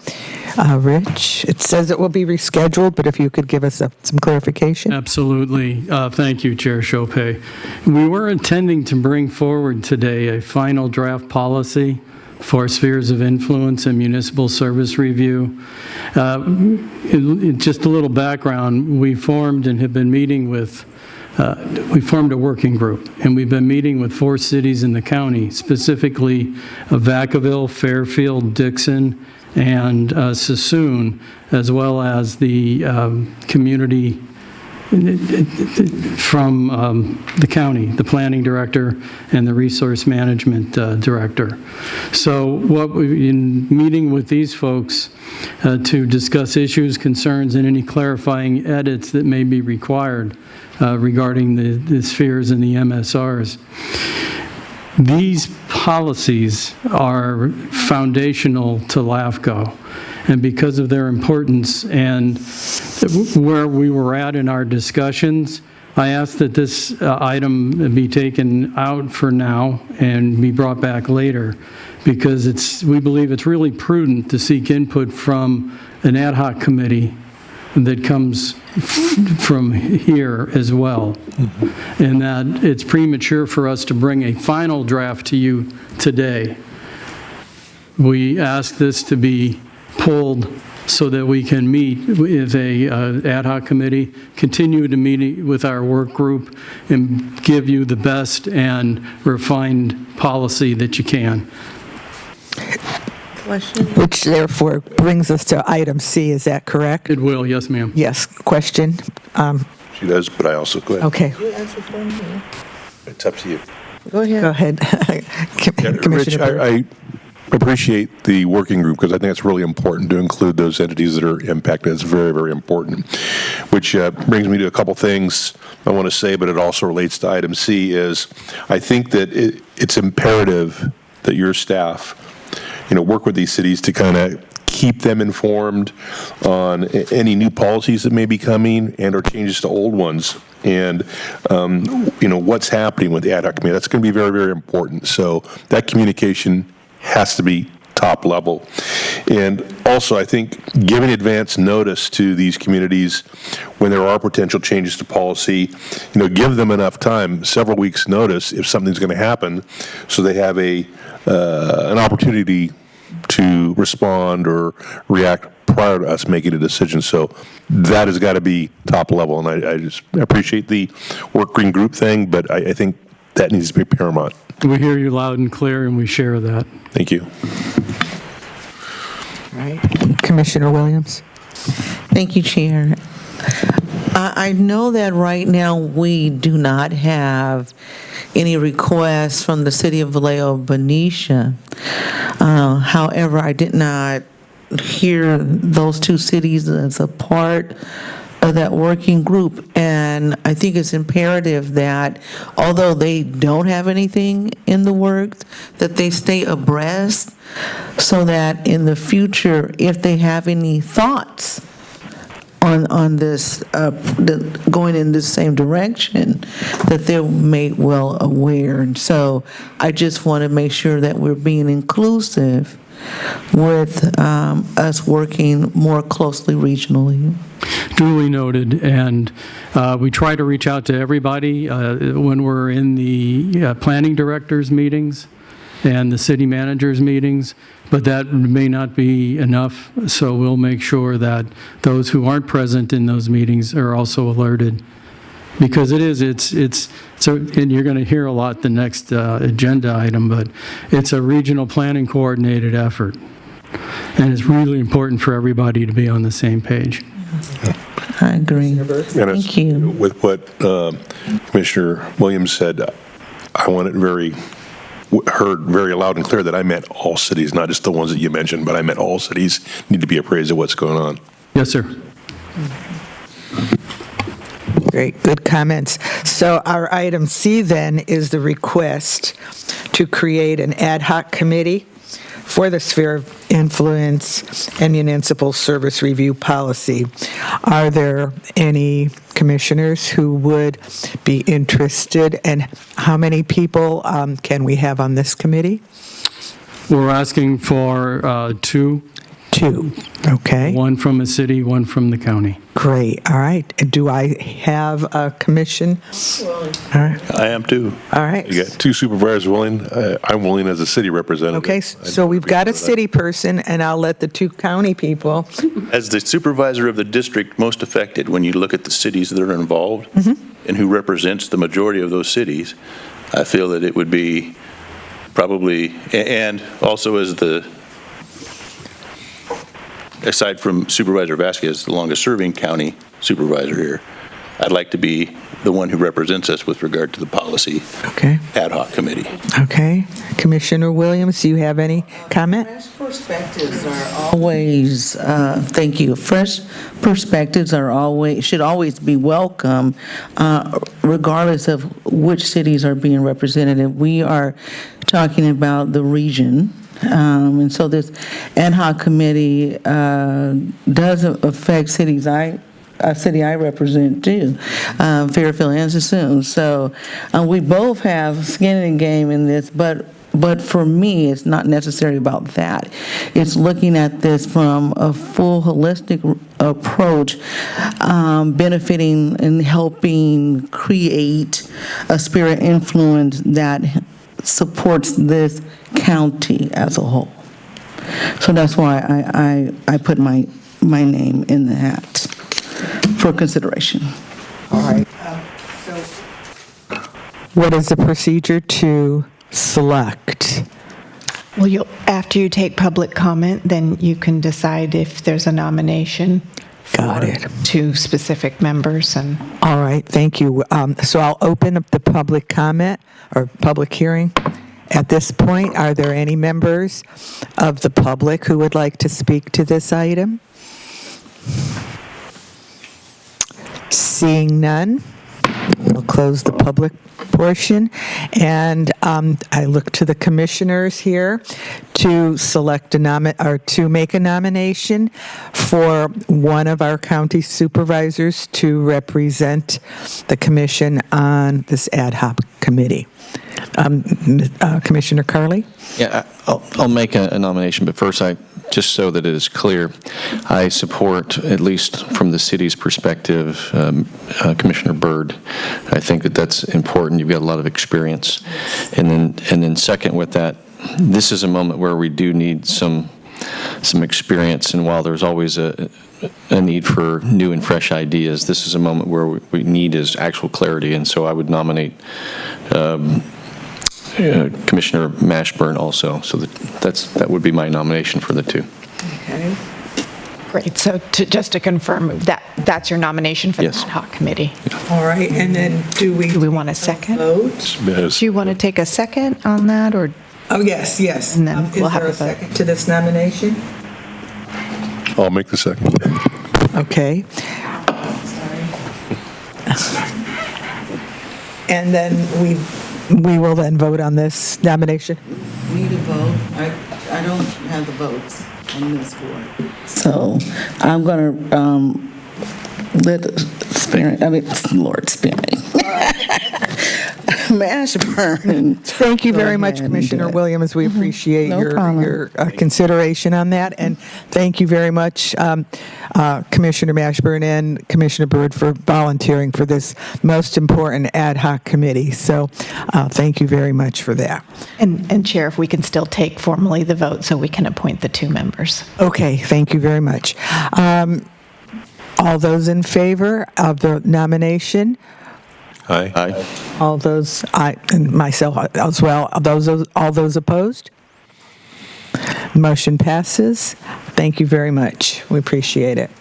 Rich, it says it will be rescheduled, but if you could give us some clarification. Absolutely. Thank you, Chair Chopay. We were intending to bring forward today a final draft policy for spheres of influence and municipal service review. Just a little background, we formed and have been meeting with, we formed a working group, and we've been meeting with 4 cities in the county, specifically Vacaville, Fairfield, Dixon, and Sassoon, as well as the community from the county, the planning director and the resource management director. So in meeting with these folks to discuss issues, concerns, and any clarifying edits that may be required regarding the spheres and the MSRs. These policies are foundational to LAFCO. And because of their importance and where we were at in our discussions, I asked that this item be taken out for now and be brought back later, because we believe it's really prudent to seek input from an ad hoc committee that comes from here as well, and that it's premature for us to bring a final draft to you today. We ask this to be pulled so that we can meet with a ad hoc committee, continue to meet with our work group, and give you the best and refined policy that you can. Question? Which therefore brings us to item C, is that correct? It will, yes, ma'am. Yes, question? She does, but I also, go ahead. Okay, It's up to you. Go ahead. go ahead. Rich, Commissioner Bird. I appreciate the working group, because I think it's really important to include those entities that are impacted. It's very, very important. Which brings me to a couple things I want to say, but it also relates to item C, is I think that it's imperative that your staff, work with these cities to kind of keep them informed on any new policies that may be coming and or changes to old ones. And, what's happening with the ad hoc committee. That's going to be very, very important. So that communication has to be top level. And also, I think giving advance notice to these communities when there are potential changes to policy, give them enough time, several weeks' notice if something's going to happen, so they have an opportunity to respond or react prior to us making a decision. So that has got to be top level. And I just appreciate the working group thing, but I think that needs to be paramount. We hear you loud and clear, and we share that. Thank you. Right. Commissioner Williams? Thank you, Chair. I know that right now we do not have any requests from the city of Vallejo, Benicia. However, I did not hear those 2 cities as a part of that working group. And I think it's imperative that, although they don't have anything in the works, that they stay abreast, so that in the future, if they have any thoughts on this, going in the same direction, that they're made well aware. And so I just want to make sure that we're being inclusive with us working more closely regionally. Duly noted, and we try to reach out to everybody when we're in the planning directors meetings and the city managers meetings, but that may not be enough, so we'll make sure that those who aren't present in those meetings are also alerted. Because and you're going to hear a lot the next agenda item, but it's a regional planning coordinated effort. And it's really important for everybody to be on the same page. I agree. Thank you. With what Commissioner Williams said, I want it heard very loud and clear that I meant all cities, not just the ones that you mentioned, but I meant all cities need to be appraised of what's going on. Yes, sir. Great, good comments. So our item C then is the request to create an ad hoc committee for the sphere of influence and municipal service review policy. Are there any commissioners who would be interested, and how many people can we have on this committee? We're asking for two. Two, okay. One from a city, one from the county. Great, all right. Do I have a commission? All right, I am too. all right. You got two supervisors willing. I'm willing as a city representative. Okay, so we've got a city person, and I'll let the two county people. As the supervisor of the district most affected, when you look at the cities that are involved and who represents the majority of those cities, I feel that it would be probably, and also as the, aside from Supervisor Vasquez, the longest-serving county supervisor here, I'd like to be the one who represents us with regard to the policy ad hoc committee. Okay. Commissioner Williams, do you have any comment? Fresh perspectives are always, thank you. Fresh perspectives are always, should always be welcome, regardless of which cities are being represented. We are talking about the region. And so this ad hoc committee does affect cities a city I represent too, Fairfield and Sassoon. So we both have skin in the game in this, but for me, it's not necessarily about that. It's looking at this from a full holistic approach, benefiting and helping create a spirit influence that supports this county as a whole. So that's why I put my name in the hat for consideration. All right. So what is the procedure to select? Well, after you take public comment, then you can decide if there's a nomination. Got it. To specific members and. All right, thank you. So I'll open up the public comment or public hearing. At this point, are there any members of the public who would like to speak to this item? Seeing none, I'll close the public portion, and I look to the commissioners here to select to make a nomination for one of our county supervisors to represent the commission on this ad hoc committee. Commissioner Carley? Yeah, I'll make a nomination, but first, just so that it is clear, I support, at least from the city's perspective, Commissioner Byrd. I think that that's important. You've got a lot of experience. And then second with that, this is a moment where we do need some experience, and while there's always a need for new and fresh ideas, this is a moment where we need is actual clarity, and so I would nominate Commissioner Mashburn also. So that would be my nomination for the two. Okay. Great. So just to confirm, that's your nomination for the ad hoc committee. All right, and then do we want a second? Vote? Do you want to take a second on that, or? Oh, yes. And then we'll have a Is there a second to this nomination? I'll make the second. Okay. And then we will then vote on this nomination. Need a vote. I don't have the votes on this board. So I'm going to let Lord spare me. Mashburn. Thank you very much, Commissioner Williams. We appreciate your consideration on that. And thank you very much, Commissioner Mashburn and Commissioner Byrd, for volunteering for this most important ad hoc committee. So thank you very much for that. And Chair, if we can still take formally the vote so we can appoint the two members. Okay, thank you very much. All those in favor of the nomination? Aye. Aye. All those, and myself as well. All those opposed? Motion passes. Thank you very much. We appreciate it.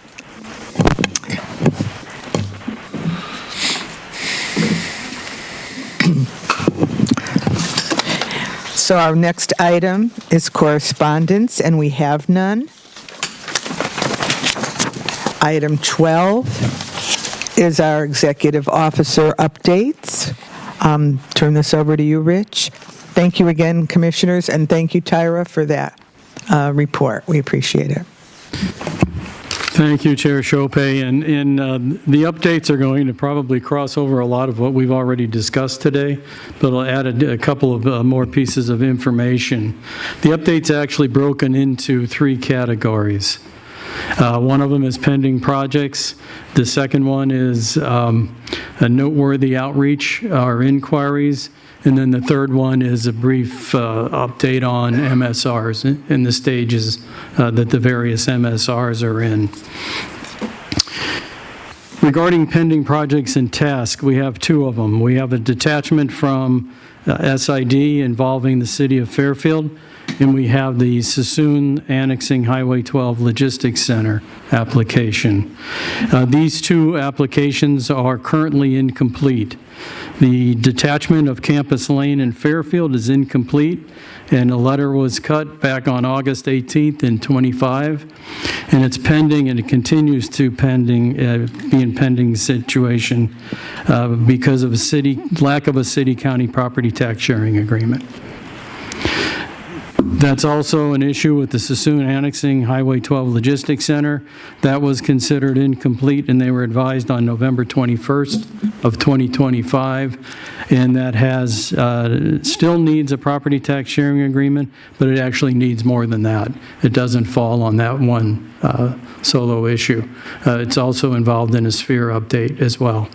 So our next item is correspondence, and we have none. Item 12 is our executive officer updates. Turn this over to you, Rich. Thank you again, commissioners, and thank you, Tyra, for that report. We appreciate it. Thank you, Chair Chope. And the updates are going to probably cross over a lot of what we've already discussed today, but I'll add a couple of more pieces of information. The update's actually broken into 3 categories. One of them is pending projects. The second one is a noteworthy outreach or inquiries. And then the third one is a brief update on MSRs and the stages that the various MSRs are in. Regarding pending projects and tasks, we have 2 of them. We have a detachment from SID involving the city of Fairfield, and we have the Sassoon annexing Highway 12 Logistics Center application. These 2 applications are currently incomplete. The detachment of Campus Lane in Fairfield is incomplete, and a letter was cut back on August 18th in '25, and it's pending, and it continues to be in pending situation because of lack of a city-county property tax sharing agreement. That's also an issue with the Sassoon annexing Highway 12 Logistics Center. That was considered incomplete, and they were advised on November 21st of 2025, and that has still needs a property tax sharing agreement, but it actually needs more than that. It doesn't fall on that one solo issue. It's also involved in a sphere update as well.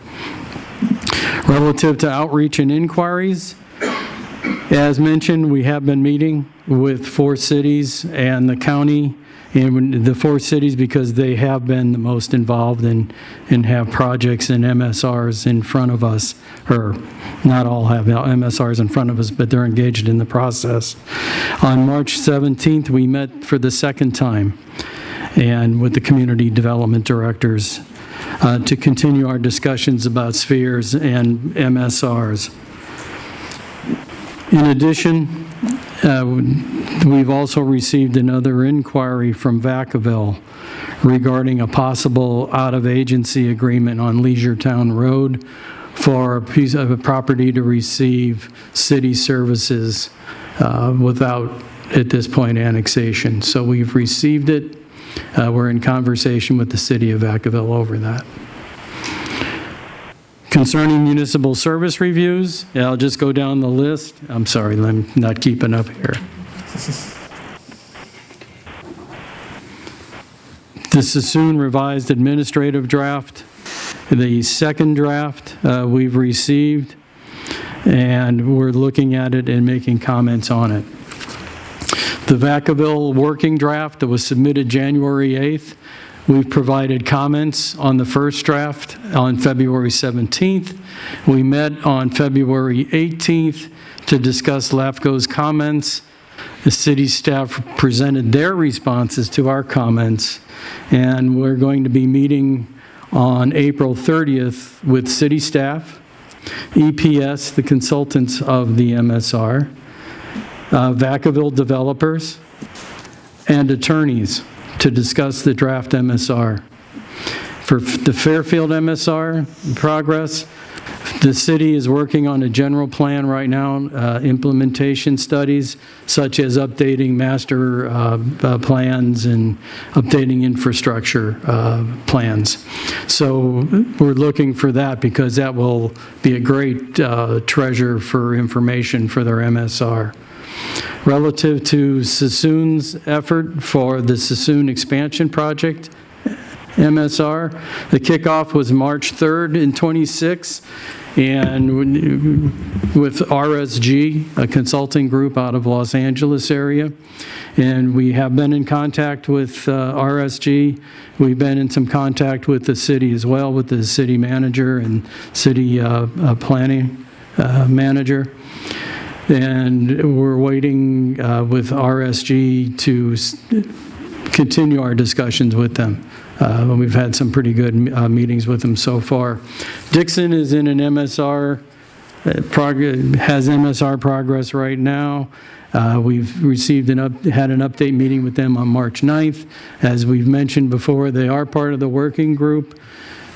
Relative to outreach and inquiries, as mentioned, we have been meeting with 4 cities and the county, and the 4 cities because they have been the most involved and have projects and MSRs in front of us, or not all have MSRs in front of us, but they're engaged in the process. On March 17th, we met for the 2nd time and with the community development directors to continue our discussions about spheres and MSRs. In addition, we've also received another inquiry from Vacaville regarding a possible out-of-agency agreement on Leisure Town Road for a piece of a property to receive city services without, at this point, annexation. So we've received it. We're in conversation with the city of Vacaville over that. Concerning municipal service reviews, I'll just go down the list. I'm sorry, I'm not keeping up here. The Sassoon revised administrative draft, the 2nd draft we've received, and we're looking at it and making comments on it. The Vacaville working draft that was submitted January 8th, we've provided comments on the 1st draft on February 17th. We met on February 18th to discuss LAFCO's comments. The city staff presented their responses to our comments, and we're going to be meeting on April 30th with city staff, EPS, the consultants of the MSR, Vacaville developers, and attorneys to discuss the draft MSR. For the Fairfield MSR progress, the city is working on a general plan right now, implementation studies such as updating master plans and updating infrastructure plans. So we're looking for that because that will be a great treasure for information for their MSR. Relative to Sassoon's effort for the Sassoon expansion project, MSR, the kickoff was March 3rd in '26, and with RSG, a consulting group out of Los Angeles area. And we have been in contact with RSG. We've been in some contact with the city as well, with the city manager and city planning manager. And we're waiting with RSG to continue our discussions with them. We've had some pretty good meetings with them so far. Dixon is in an MSR, has MSR progress right now. We've received had an update meeting with them on March 9th. As we've mentioned before, they are part of the working group.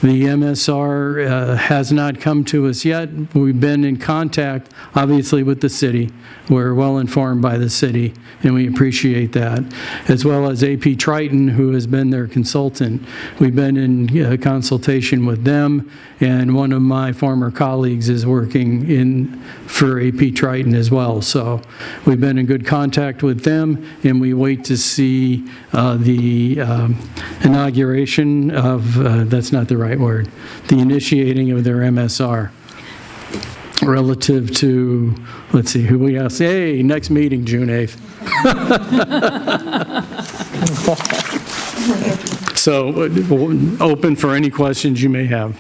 The MSR has not come to us yet. We've been in contact, obviously, with the city. We're well informed by the city, and we appreciate that, as well as AP Triton, who has been their consultant. We've been in consultation with them, and one of my former colleagues is working for AP Triton as well. So we've been in good contact with them, and we wait to see the inauguration of, that's not the right word, the initiating of their MSR relative to, let's see, who we asked, hey, next meeting, June 8th. So open for any questions you may have.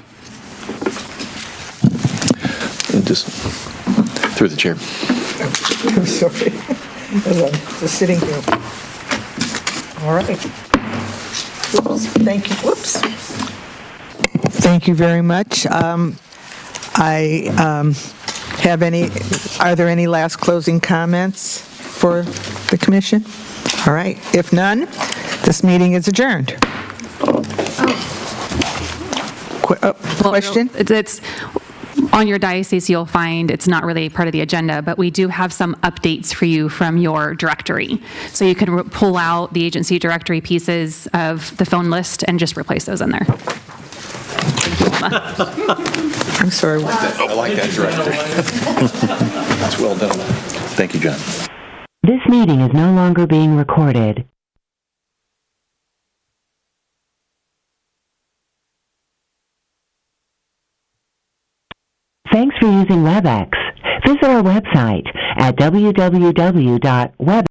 Just through the chair. I'm sorry. As I'm just sitting here. All right. Oops. Thank you. Whoops. Thank you very much. Are there any last closing comments for the commission? All right. If none, this meeting is adjourned. Question? It's on your diocese, you'll find it's not really part of the agenda, but we do have some updates for you from your directory. So you can pull out the agency directory pieces of the phone list and just replace those in there. I'm sorry. I like that directory. That's well done. Thank you, John. This meeting is no longer being recorded. Thanks for using WebEx. Visit our website at www.webex.org.